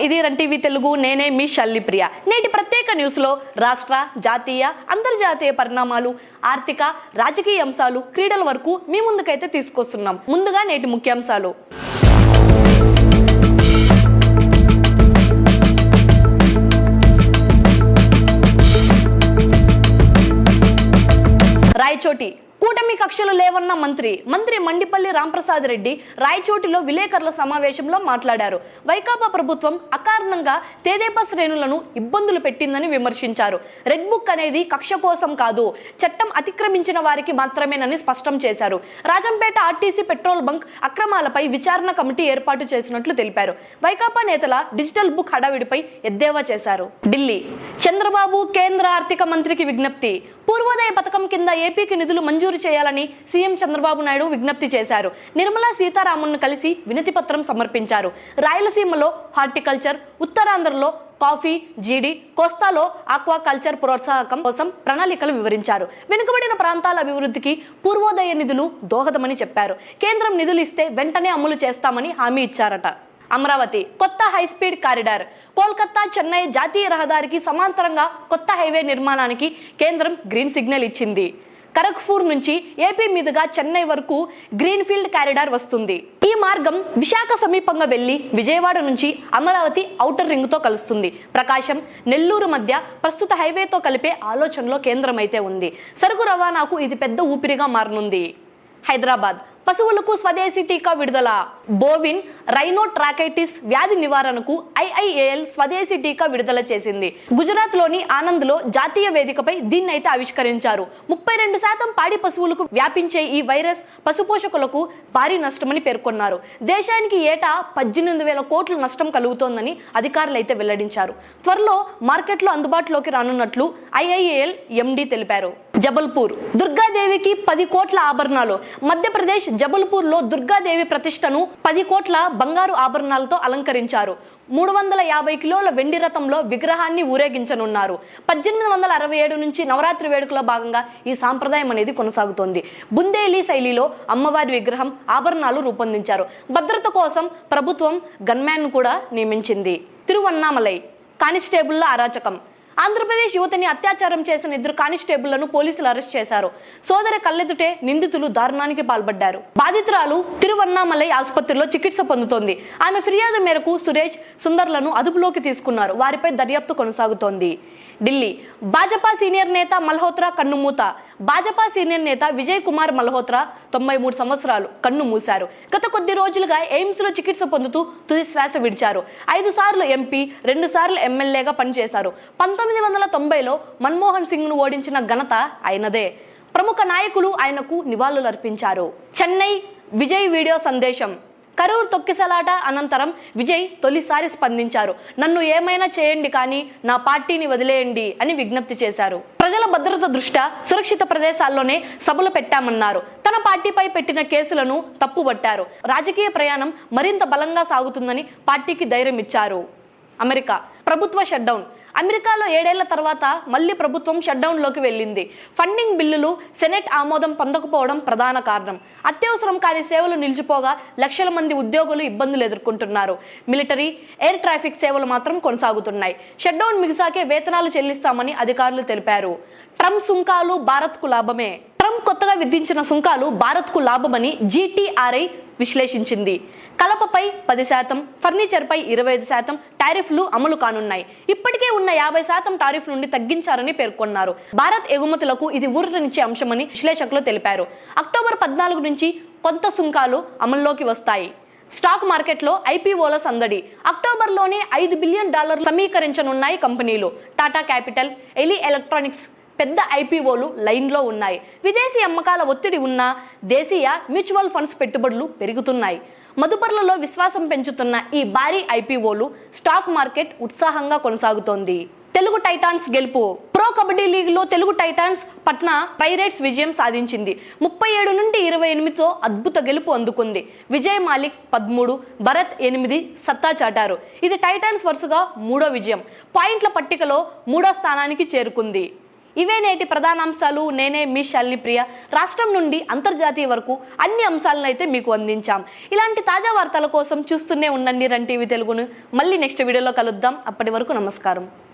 ఇది run TV Telugu. నేనే మీ షల్లిప్రియ. నేటి ప్రత్యేక న్యూస్లో రాష్ట్ర, జాతీయ, అంతర్జాతీయ పరిణామాలు, ఆర్థిక, రాజకీయ అంశాలు, క్రీడల వరకు మీ ముందుకైతే తీసుకొస్తున్నాం. ముందుగా నేటి ముఖ్యాంశాలు. రాయచోటి కూటమి కక్షలు లేవన్న మంత్రి మండిపల్లి రాంప్రసాద్ రెడ్డి రాయచోటిలో విలేకరుల సమావేశంలో మాట్లాడారు. వైకాపా ప్రభుత్వం అకారణంగా తెదేపా శ్రేణులను ఇబ్బందులు పెట్టిందని విమర్శించారు. రెడ్ బుక్ అనేది కక్ష కోసం కాదు, చట్టం అతిక్రమించిన వారికి మాత్రమేనని స్పష్టం చేశారు. రాజంపేట ఆర్టీసీ పెట్రోల్ బంక్ అక్రమాలపై విచారణ కమిటీ ఏర్పాటు చేసినట్లు తెలిపారు. వైకాపా నేతల డిజిటల్ బుక్ హడావిడిపై ఎద్దేవా చేశారు. ఢిల్లీ చంద్రబాబు కేంద్ర ఆర్థిక మంత్రికి విజ్ఞప్తి. పూర్వోదయ పథకం కింద ఏపీకి నిధులు మంజూరు చేయాలని సీఎం చంద్రబాబు నాయుడు విజ్ఞప్తి చేశారు. నిర్మలా సీతారామన్ను కలిసి వినతి పత్రం సమర్పించారు. రాయలసీమలో హార్టికల్చర్, ఉత్తరాంధ్రలో కాఫీ, జీడి, కోస్తాలో ఆక్వాకల్చర్ ప్రోత్సాహకం కోసం ప్రణాళికలు వివరించారు. వెనుకబడిన ప్రాంతాల అభివృద్ధికి పూర్వోదయ నిధులు దోహదమని చెప్పారు. కేంద్రం నిధులు ఇస్తే వెంటనే అమలు చేస్తామని హామీ ఇచ్చారట. అమరావతి కొత్త హైస్పీడ్ కారిడార్. కోల్కతా చెన్నై జాతీయ రహదారికి సమాంతరంగా కొత్త హైవే నిర్మాణానికి కేంద్రం గ్రీన్ సిగ్నల్ ఇచ్చింది. ఖరగ్పూర్ నుంచి ఏపీ మీదుగా చెన్నై వరకు గ్రీన్ ఫీల్డ్ కారిడార్ వస్తుంది. ఈ మార్గం విశాఖ సమీపంగా వెళ్లి విజయవాడ నుంచి అమరావతి ఔటర్ రింగ్ తో కలుస్తుంది. ప్రకాశం, నెల్లూరు మధ్య ప్రస్తుత హైవేతో కలిపే ఆలోచనలో కేంద్రం అయితే ఉంది. సరుకు రవాణాకు ఇది పెద్ద ఊపిరిగా మారనుంది. హైదరాబాద్ పశువులకు స్వదేశీ టీకా విడుదల. బోవిన్ రైనోట్రాకైటిస్ వ్యాధి నివారణకు ఐఐఏఎల్ స్వదేశీ టీకా విడుదల చేసింది. గుజరాత్ లోని ఆనంద్ లో జాతీయ వేదికపై దీన్ని అయితే ఆవిష్కరించారు. 32% పాడి పశువులకు వ్యాపించే ఈ వైరస్ పశుపోషకులకు భారీ నష్టమని పేర్కొన్నారు. దేశానికి ఏటా 18,000 కోట్ల నష్టం కలుగుతోందని అధికారులు అయితే వెల్లడించారు. త్వరలో మార్కెట్లో అందుబాటులోకి రానున్నట్లు ఐఐఏఎల్ ఎండి తెలిపారు. జబల్పూర్ దుర్గాదేవికి 10 కోట్ల ఆభరణాలు. మధ్యప్రదేశ్ జబల్పూర్ లో దుర్గాదేవి ప్రతిష్టను 10 కోట్ల బంగారు ఆభరణాలతో అలంకరించారు. 350 కిలోల వెండి రథంలో విగ్రహాన్ని ఊరేగించనున్నారు. 1867 నుంచి నవరాత్రి వేడుకలో భాగంగా ఈ సాంప్రదాయం అనేది కొనసాగుతోంది. బుందేలీ శైలిలో అమ్మవారి విగ్రహం, ఆభరణాలు రూపొందించారు. భద్రత కోసం ప్రభుత్వం గన్మ్యాన్ కూడా నియమించింది. తిరువన్నామలై కానిస్టేబుల్ల అరాచకం. ఆంధ్రప్రదేశ్ యువతిని అత్యాచారం చేసిన 2 కానిస్టేబుళ్లను పోలీసులు అరెస్ట్ చేశారు. సోదరి కళ్ళెదుటే నిందితులు దారుణానికి పాల్పడ్డారు. బాధితురాలు తిరువన్నామలై ఆసుపత్రిలో చికిత్స పొందుతోంది. ఆమె ఫిర్యాదు మేరకు సురేష్, సుందర్లను అదుపులోకి తీసుకున్నారు. వారిపై దర్యాప్తు కొనసాగుతోంది. ఢిల్లీ భాజపా సీనియర్ నేత మల్హోత్రా కన్నుమూత. భాజపా సీనియర్ నేత విజయ్ కుమార్ మల్హోత్రా 93 సంవత్సరాలు కన్ను మూశారు. గత కొద్ది రోజులుగా ఎయిమ్స్ లో చికిత్స పొందుతూ తుది శ్వాస విడిచారు. 5 సార్లు ఎంపీ, 2 సార్లు ఎమ్మెల్యేగా పనిచేశారు. 1990లో మన్మోహన్ సింగ్ ను ఓడించిన ఘనత ఆయనదే. ప్రముఖ నాయకులు ఆయనకు నివాళులు అర్పించారు. చెన్నై విజయ్ వీడియో సందేశం. కరూర్ తొక్కిసలాట అనంతరం విజయ్ తొలిసారి స్పందించారు. నన్ను ఏమైనా చేయండి కానీ నా పార్టీని వదిలేయండి అని విజ్ఞప్తి చేశారు. ప్రజల భద్రత దృష్ట్యా సురక్షిత ప్రదేశాల్లోనే సభలు పెట్టామన్నారు. తన పార్టీపై పెట్టిన కేసులను తప్పుబట్టారు. రాజకీయ ప్రయాణం మరింత బలంగా సాగుతుందని పార్టీకి ధైర్యం ఇచ్చారు. అమెరికా ప్రభుత్వ షట్డౌన్. అమెరికాలో 7 ఏళ్ల తర్వాత మళ్లీ ప్రభుత్వం షట్డౌన్ లోకి వెళ్ళింది. ఫండింగ్ బిల్లులు సెనెట్ ఆమోదం పొందకపోవడం ప్రధాన కారణం. అత్యవసరం కాని సేవలు నిలిచిపోగా లక్షల మంది ఉద్యోగులు ఇబ్బందులు ఎదుర్కొంటున్నారు. మిలిటరీ, ఎయిర్ ట్రాఫిక్ సేవలు మాత్రం కొనసాగుతున్నాయి. షట్డౌన్ మిగిసాకే వేతనాలు చెల్లిస్తామని అధికారులు తెలిపారు. ట్రంప్ సుంకాలు భారత్కు లాభమే. ట్రంప్ కొత్తగా విధించిన సుంకాలు భారత్కు లాభమని జీటీఆర్ఐ విశ్లేషించింది. కలపపై 10%, ఫర్నిచర్పై 25% టారిఫ్లు అమలు కానున్నాయి. ఇప్పటికే ఉన్న 50% టారిఫ్ నుండి తగ్గించారని పేర్కొన్నారు. భారత్ ఎగుమతులకు ఇది ఊరటనిచ్చే అంశమని విశ్లేషకులు తెలిపారు. అక్టోబర్ 14 నుంచి కొత్త సుంకాలు అమల్లోకి వస్తాయి. స్టాక్ మార్కెట్లో ఐపీఓల సందడి. అక్టోబర్లోనే $5 బిలియన్ సమీకరించనున్నాయి కంపెనీలు. టాటా క్యాపిటల్, ఎలి ఎలక్ట్రానిక్స్ పెద్ద ఐపీఓలు లైన్లో ఉన్నాయి. విదేశీ అమ్మకాల ఒత్తిడి ఉన్నా దేశీయ మ్యూచువల్ ఫండ్స్ పెట్టుబడులు పెరుగుతున్నాయి. మదుపర్లలో విశ్వాసం పెంచుతున్న ఈ భారీ ఐపీఓలు స్టాక్ మార్కెట్ ఉత్సాహంగా కొనసాగుతోంది. తెలుగు టైటాన్స్ గెలుపు. ప్రో కబడ్డీ లీగ్లో తెలుగు టైటాన్స్ పట్నా పైరేట్స్ విజయం సాధించింది. 37 నుండి 28తో అద్భుత గెలుపు అందుకుంది. విజయ్ మాలిక్ 13, భరత్ 8 సత్తా చాటారు. ఇది టైటాన్స్ వరుసగా 3వ విజయం. పాయింట్ల పట్టికలో 3వ స్థానానికి చేరుకుంది. ఇవే నేటి ప్రధాన అంశాలు. నేనే మీ శాలిని ప్రియ. రాష్ట్రం నుండి అంతర్జాతీయ వరకు అన్ని అంశాలను అయితే మీకు అందించాం. ఇలాంటి తాజా వార్తల కోసం చూస్తూనే ఉండండి రన్ టీవీ తెలుగును. మళ్ళీ నెక్స్ట్ వీడియోలో కలుద్దాం. అప్పటి వరకు నమస్కారం.